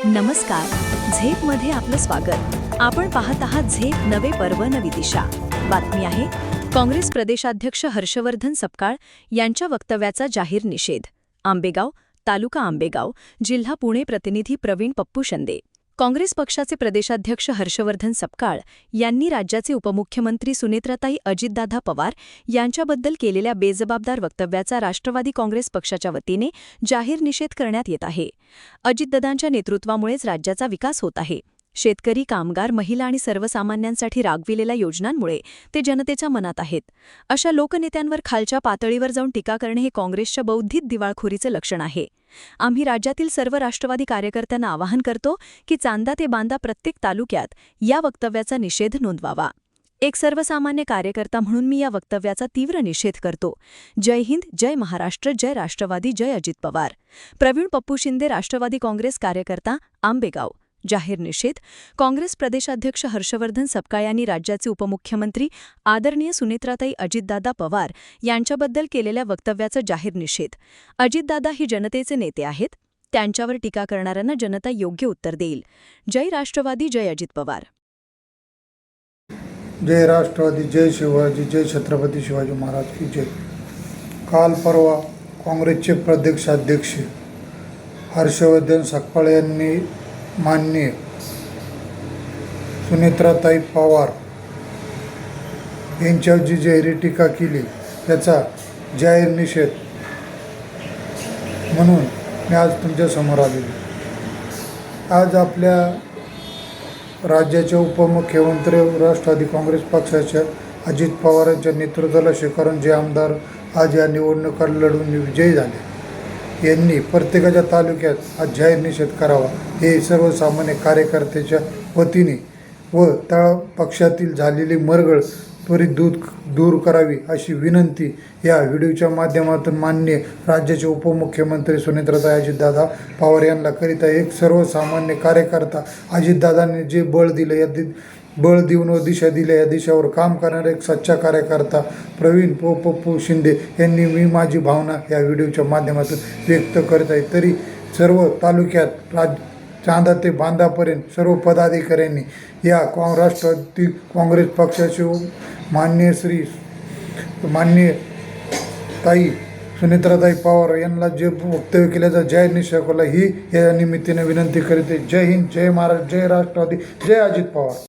नमस्कार. झेपमध्ये आपलं स्वागत. आपण पाहत आहात झेप, नवे पर्व नवी दिशा. बातमी आहे काँग्रेस प्रदेशाध्यक्ष हर्षवर्धन सपकाळ यांच्या वक्तव्याचा जाहीर निषेध. आंबेगाव, तालुका आंबेगाव, जिल्हा पुणे. प्रतिनिधी प्रवीण पप्पू शिंदे. काँग्रेस पक्षाचे प्रदेशाध्यक्ष हर्षवर्धन सपकाळ यांनी राज्याचे उपमुख्यमंत्री सुनेत्राताई अजितदादा पवार यांच्याबद्दल केलेल्या बेजबाबदार वक्तव्याचा राष्ट्रवादी काँग्रेस पक्षाच्या वतीने जाहीर निषेध करण्यात येत आहे. अजितदादांच्या नेतृत्वामुळेच राज्याचा विकास होत आहे. शेतकरी, कामगार, महिला आणि सर्वसामान्यांसाठी राबविलेल्या योजनांमुळे ते जनतेच्या मनात आहेत. अशा लोकनेत्यांवर खालच्या पातळीवर जाऊन टीका करणे हे काँग्रेसच्या बौद्धिक दिवाळखोरीचं लक्षण आहे. आम्ही राज्यातील सर्व राष्ट्रवादी कार्यकर्त्यांना आवाहन करतो की चांदा ते बांदा प्रत्येक तालुक्यात या वक्तव्याचा निषेध नोंदवावा. एक सर्वसामान्य कार्यकर्ता म्हणून मी या वक्तव्याचा तीव्र निषेध करतो. जय हिंद, जय महाराष्ट्र, जय राष्ट्रवादी, जय अजित पवार. प्रवीण पप्पू शिंदे, राष्ट्रवादी काँग्रेस कार्यकर्ता, आंबेगाव. जाहीर निषेध. काँग्रेस प्रदेशाध्यक्ष हर्षवर्धन सपकाळ यांनी राज्याचे उपमुख्यमंत्री आदरणीय सुनेत्राताई अजितदादा पवार यांच्याबद्दल केलेल्या वक्तव्याचा जाहीर निषेध. अजितदादा ही जनतेचे नेते आहेत. त्यांच्यावर टीका करणाऱ्यांना जनता योग्य उत्तर देईल. जय राष्ट्रवादी, जय अजित पवार. जय राष्ट्रवादी, जय शिवाजी, जय छत्रपती शिवाजी महाराज की जय. काल परवा काँग्रेसचे प्रदेशाध्यक्ष हर्षवर्धन सपकाळ यांनी माननीय सुनेत्राताई पवार यांच्यावर जी जाहीर टीका केली त्याचा जाहीर निषेध म्हणून मी आज तुमच्यासमोर आलेलो. आज आपल्या राज्याचे उपमुख्यमंत्री राष्ट्रवादी काँग्रेस पक्षाच्या अजित पवार यांच्या नेतृत्वाला स्वीकारून जे आमदार आज या निवडणुका लढून विजयी झाले यांनी प्रत्येकाच्या तालुक्यात आज जाहीर निषेध करावा हे सर्वसामान्य कार्यकर्त्याच्या वतीने व त्या पक्षातील झालेली मरगळ त्वरित दूर करावी अशी विनंती या व्हिडिओच्या माध्यमातून माननीय राज्याचे उपमुख्यमंत्री सुनेत्राताई अजितदादा पवार यांना करीत आहे. एक सर्वसामान्य कार्यकर्ता अजितदादांनी जे बळ दिलं बळ देऊन व दिशा दिल्या या दिशावर काम करणारा एक सच्चा कार्यकर्ता प्रवीण पप्पू शिंदे यांनी मी माझी भावना या व्हिडिओच्या माध्यमातून व्यक्त करत आहे. तरी सर्व तालुक्यात चांदा ते बांधापर्यंत सर्व पदाधिकाऱ्यांनी या राष्ट्रवादी काँग्रेस पक्षाचे माननीय ताई सुनेत्राताई पवार यांना जे वक्तव्य केल्याचा जाहीर निषेध केला ही या निमित्ताने विनंती करीत आहे. जय हिंद, जय महाराष्ट्र, जय राष्ट्रवादी, जय अजित पवार.